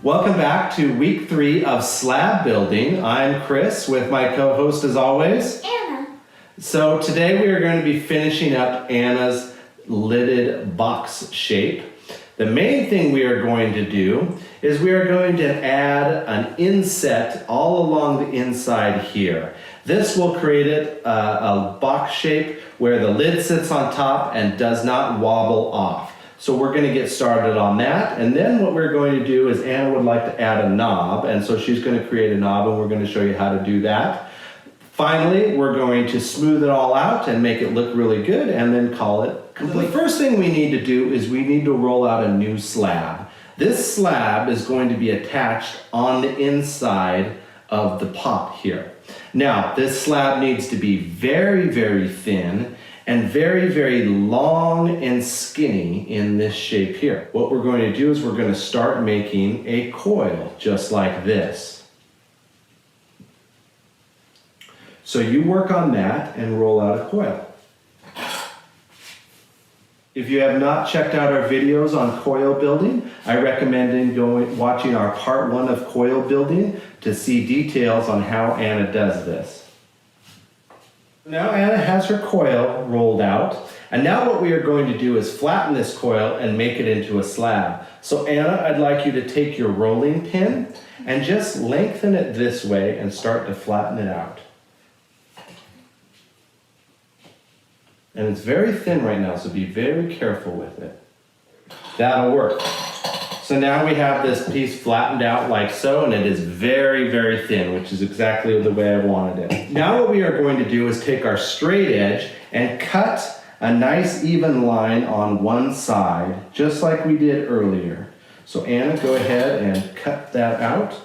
Welcome back to week 3 of slab building. I'm Chris with my co-host as always, Anna. So today we are going to be finishing up Anna's lidded box shape. The main thing we are going to do is we are going to add an inset all along the inside here. This will create a box shape where the lid sits on top and does not wobble off. So we're going to get started on that, and then what we're going to do is Anna would like to add a knob, and so she's going to create a knob and we're going to show you how to do that. Finally, we're going to smooth it all out and make it look really good and then call it complete. The first thing we need to do is we need to roll out a new slab. This slab is going to be attached on the inside of the pot here. Now, this slab needs to be very, very thin and very, very long and skinny in this shape here. What we're going to do is we're going to start making a coil just like this. So you work on that and roll out a coil. If you have not checked out our videos on coil building, I recommend watching our part 1 of coil building to see details on how Anna does this. Now Anna has her coil rolled out, and now what we are going to do is flatten this coil and make it into a slab. So Anna, I'd like you to take your rolling pin and just lengthen it this way and start to flatten it out. And it's very thin right now, so be very careful with it. That'll work. So now we have this piece flattened out like so, and it is very, very thin, which is exactly the way I wanted it. Now what we are going to do is take our straight edge and cut a nice even line on one side, just like we did earlier. So Anna, go ahead and cut that out.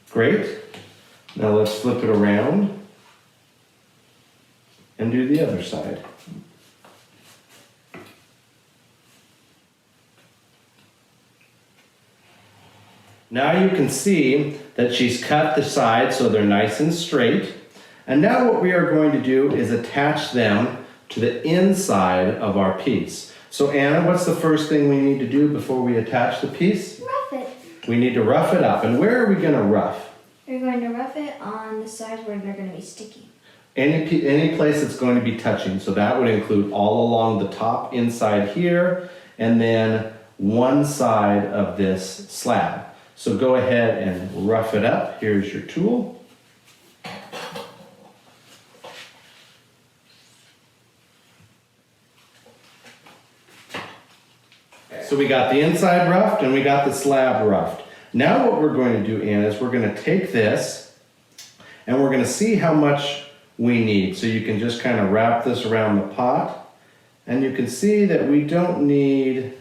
Great. Now let's flip it around and do the other side. Now you can see that she's cut the sides so they're nice and straight. And now what we are going to do is attach them to the inside of our piece. So Anna, what's the first thing we need to do before we attach the piece? Rough it. We need to rough it up. And where are we going to rough? We're going to rough it on the sides where they're going to be sticky. Any place that's going to be touching. So that would include all along the top inside here and then one side of this slab. So go ahead and rough it up. Here's your tool. So we got the inside roughed and we got the slab roughed. Now what we're going to do, Anna, is we're going to take this and we're going to see how much we need. So you can just kind of wrap this around the pot and you can see that we don't need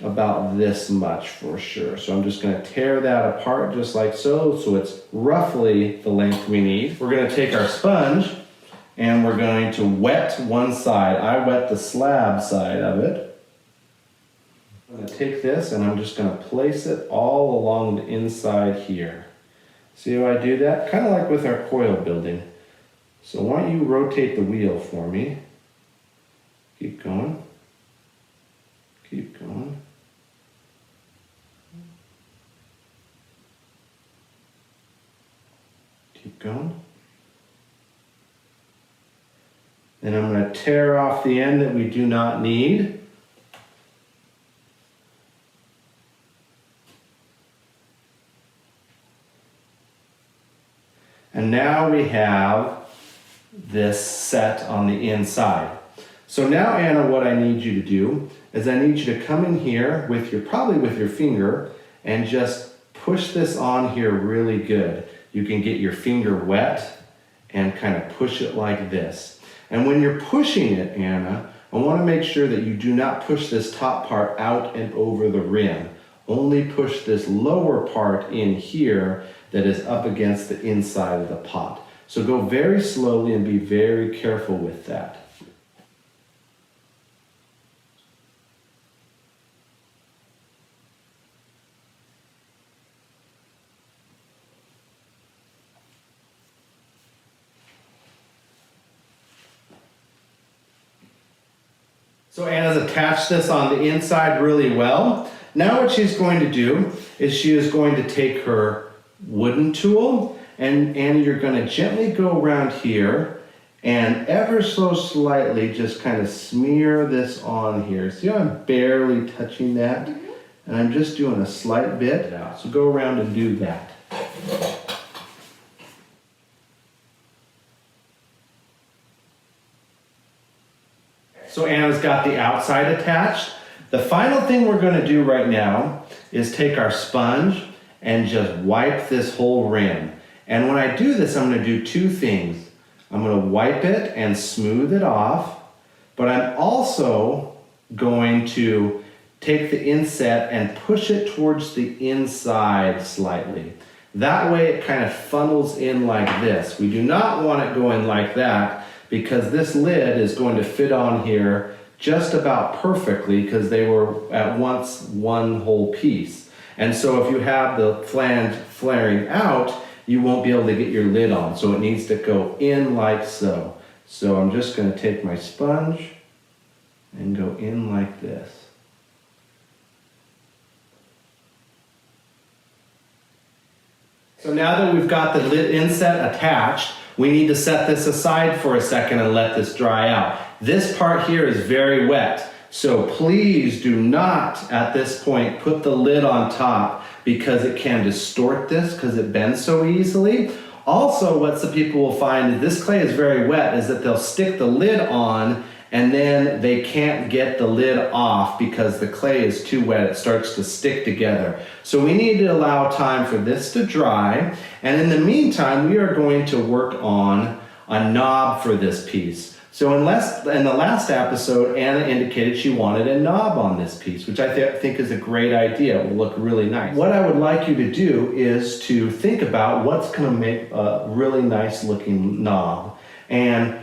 about this much for sure. So I'm just going to tear that apart just like so. So it's roughly the length we need. We're going to take our sponge and we're going to wet one side. I wet the slab side of it. I'm going to take this and I'm just going to place it all along the inside here. See how I do that? Kind of like with our coil building. So why don't you rotate the wheel for me? Keep going. Keep going. Keep going. Then I'm going to tear off the end that we do not need. And now we have this set on the inside. So now, Anna, what I need you to do is I need you to come in here with probably with your finger and just push this on here really good. You can get your finger wet and kind of push it like this. And when you're pushing it, Anna, I want to make sure that you do not push this top part out and over the rim. Only push this lower part in here that is up against the inside of the pot. So go very slowly and be very careful with that. So Anna's attached this on the inside really well. Now what she's going to do is she is going to take her wooden tool, and Anna, you're going to gently go around here and ever so slightly just kind of smear this on here. See how I'm barely touching that? And I'm just doing a slight bit. So go around and do that. So Anna's got the outside attached. The final thing we're going to do right now is take our sponge and just wipe this whole rim. And when I do this, I'm going to do two things. I'm going to wipe it and smooth it off, but I'm also going to take the inset and push it towards the inside slightly. That way it kind of funnels in like this. We do not want it going like that, because this lid is going to fit on here just about perfectly, because they were at once one whole piece. And so if you have the flange flaring out, you won't be able to get your lid on. So it needs to go in like so. So I'm just going to take my sponge and go in like this. So now that we've got the lid inset attached, we need to set this aside for a second and let this dry out. This part here is very wet, so please do not at this point put the lid on top, because it can distort this because it bends so easily. Also, what some people will find is this clay is very wet, is that they'll stick the lid on and then they can't get the lid off because the clay is too wet. It starts to stick together. So we need to allow time for this to dry. And in the meantime, we are going to work on a knob for this piece. So in the last episode, Anna indicated she wanted a knob on this piece, which I think is a great idea. It will look really nice. What I would like you to do is to think about what's going to make a really nice looking knob. And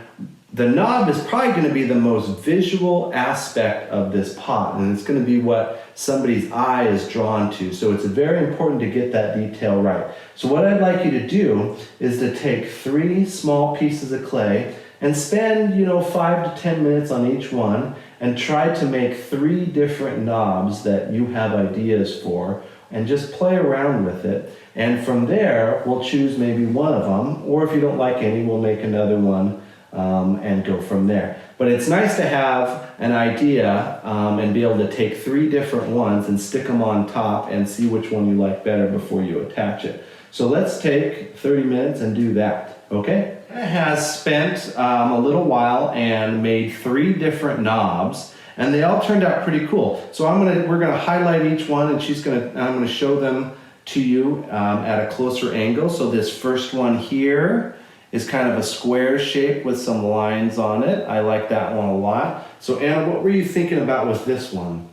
the knob is probably going to be the most visual aspect of this pot, and it's going to be what somebody's eye is drawn to. So it's very important to get that detail right. So what I'd like you to do is to take 3 small pieces of clay and spend, 5 to 10 minutes on each one, and try to make 3 different knobs that you have ideas for, and just play around with it. And from there, we'll choose maybe one of them, or if you don't like any, we'll make another one and go from there. But it's nice to have an idea and be able to take 3 different ones and stick them on top and see which one you like better before you attach it. So let's take 30 minutes and do that, okay? Anna has spent a little while and made 3 different knobs, and they all turned out pretty cool. So we're gonna highlight each one, and I'm gonna show them to you at a closer angle. So this first one here is kind of a square shape with some lines on it. I like that one a lot. So Anna, what were you thinking about with this one?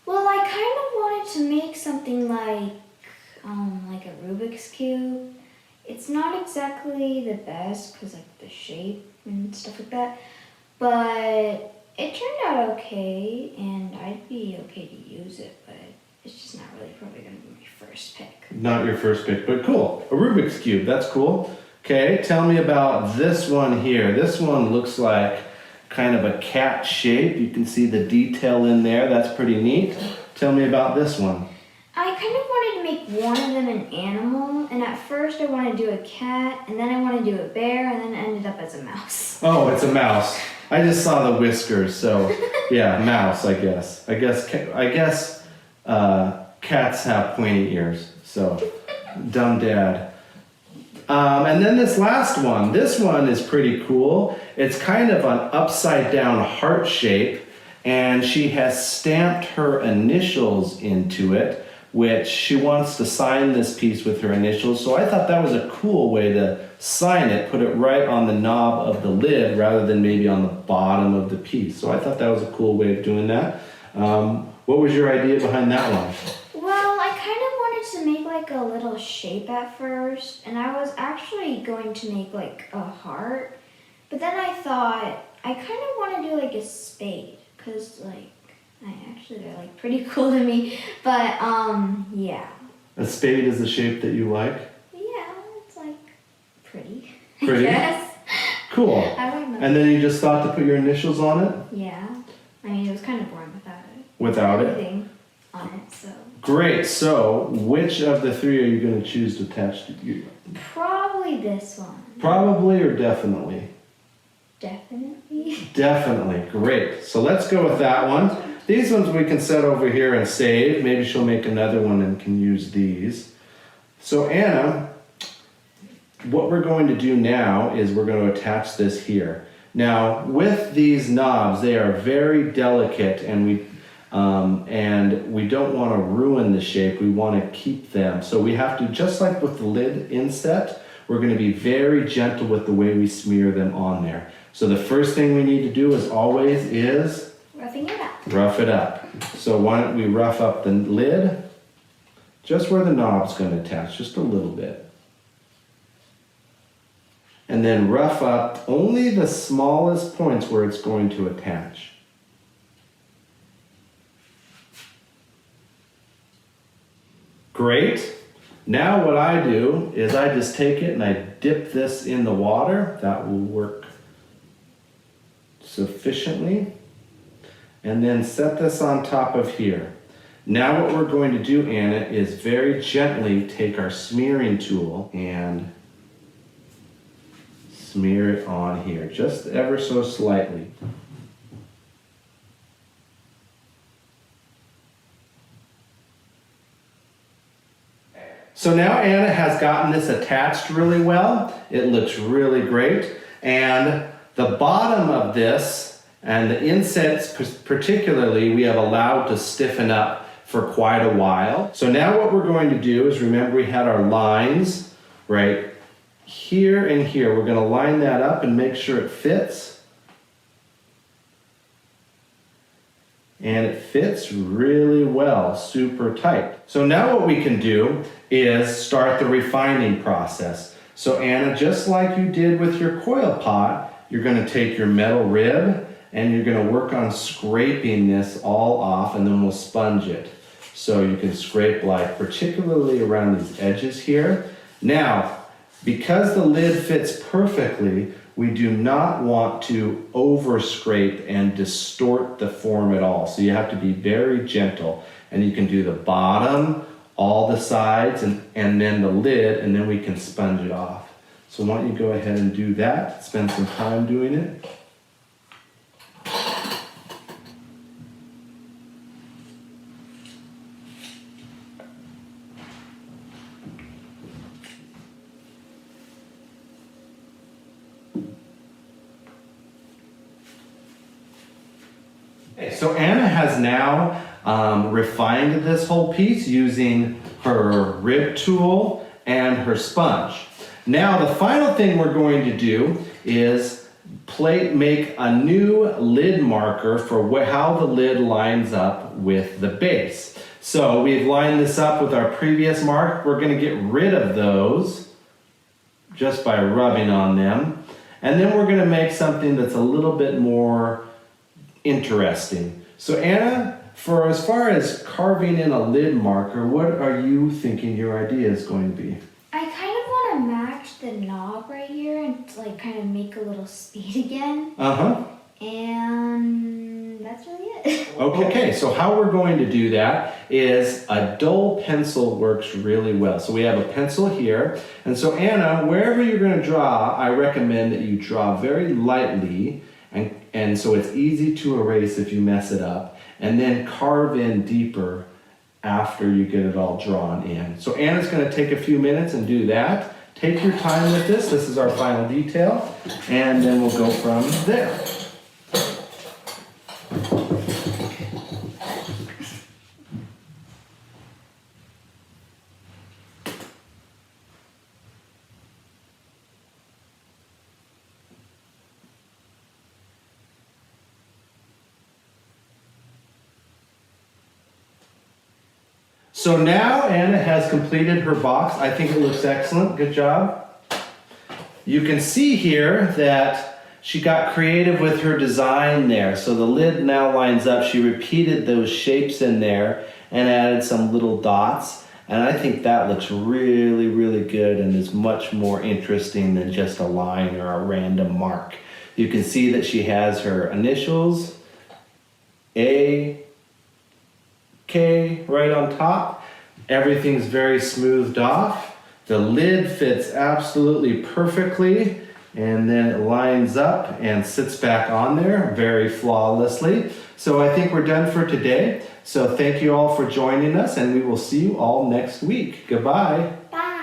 Well, I kind of wanted to make something like a Rubik's Cube. It's not exactly the best because like the shape and stuff like that, but it turned out okay, and I'd be okay to use it, but it's just not really probably gonna be my first pick. Not your first pick, but cool. A Rubik's Cube, that's cool. Okay, tell me about this one here. This one looks like kind of a cat shape. You can see the detail in there. That's pretty neat. Tell me about this one. I kind of wanted to make one of them an animal, and at first I wanted to do a cat, and then I wanted to do a bear, and then it ended up as a mouse. Oh, it's a mouse. I just saw the whiskers, so yeah, mouse, I guess. I guess cats have pointy ears, so dumb dad. And then this last one. This one is pretty cool. It's kind of an upside down heart shape, and she has stamped her initials into it, which she wants to sign this piece with her initials. So I thought that was a cool way to sign it, put it right on the knob of the lid rather than maybe on the bottom of the piece. So I thought that was a cool way of doing that. What was your idea behind that one? Well, I kind of wanted to make like a little shape at first, and I was actually going to make like a heart, but then I thought I kind of want to do like a spade, because like they're like pretty cool to me, but yeah. A spade is the shape that you like? Yeah, it's like pretty. Pretty? Yes. Cool. I don't know. And then you just thought to put your initials on it? Yeah. I mean, it was kind of boring without it. Without it? Everything on it, so. Great, so which of the three are you going to choose to attach to you? Probably this one. Probably or definitely? Definitely. Definitely, great. So let's go with that one. These ones we can set over here and save. Maybe she'll make another one and can use these. So Anna, what we're going to do now is we're going to attach this here. Now with these knobs, they are very delicate and we don't want to ruin the shape. We want to keep them. So we have to, just like with the lid inset, we're going to be very gentle with the way we smear them on there. So the first thing we need to do as always is Roughing it up. rough it up. So why don't we rough up the lid just where the knob's going to attach, just a little bit. And then rough up only the smallest points where it's going to attach. Great. Now what I do is I just take it and I dip this in the water. That will work sufficiently. And then set this on top of here. Now what we're going to do, Anna, is very gently take our smearing tool and smear it on here, just ever so slightly. So now Anna has gotten this attached really well. It looks really great. And the bottom of this and the insets particularly, we have allowed to stiffen up for quite a while. So now what we're going to do is, remember we had our lines right here and here. We're going to line that up and make sure it fits. And it fits really well, super tight. So now what we can do is start the refining process. So Anna, just like you did with your coil pot, you're going to take your metal rib and you're going to work on scraping this all off, and then we'll sponge it. So you can scrape like particularly around these edges here. Now, because the lid fits perfectly, we do not want to over scrape and distort the form at all. So you have to be very gentle, and you can do the bottom, all the sides, and then the lid, and then we can sponge it off. So why don't you go ahead and do that, spend some time doing it. So Anna has now refined this whole piece using her rib tool and her sponge. Now the final thing we're going to do is make a new lid marker for how the lid lines up with the base. So we've lined this up with our previous mark. We're going to get rid of those just by rubbing on them. And then we're going to make something that's a little bit more interesting. So Anna, for as far as carving in a lid marker, what are you thinking your idea is going to be? I kind of want to match the knob right here and like kind of make a little speed again. Uh-huh. And that's really it. Okay, so how we're going to do that is a dull pencil works really well. So we have a pencil here. And so Anna, wherever you're going to draw, I recommend that you draw very lightly, and so it's easy to erase if you mess it up, and then carve in deeper after you get it all drawn in. So Anna's going to take a few minutes and do that. Take your time with this. This is our final detail, and then we'll go from there. So now Anna has completed her box. I think it looks excellent. Good job. You can see here that she got creative with her design there. So the lid now lines up. She repeated those shapes in there and added some little dots. And I think that looks really, really good and is much more interesting than just a line or a random mark. You can see that she has her initials A, K right on top. Everything's very smoothed off. The lid fits absolutely perfectly, and then it lines up and sits back on there very flawlessly. So I think we're done for today. So thank you all for joining us, and we will see you all next week. Goodbye. Bye.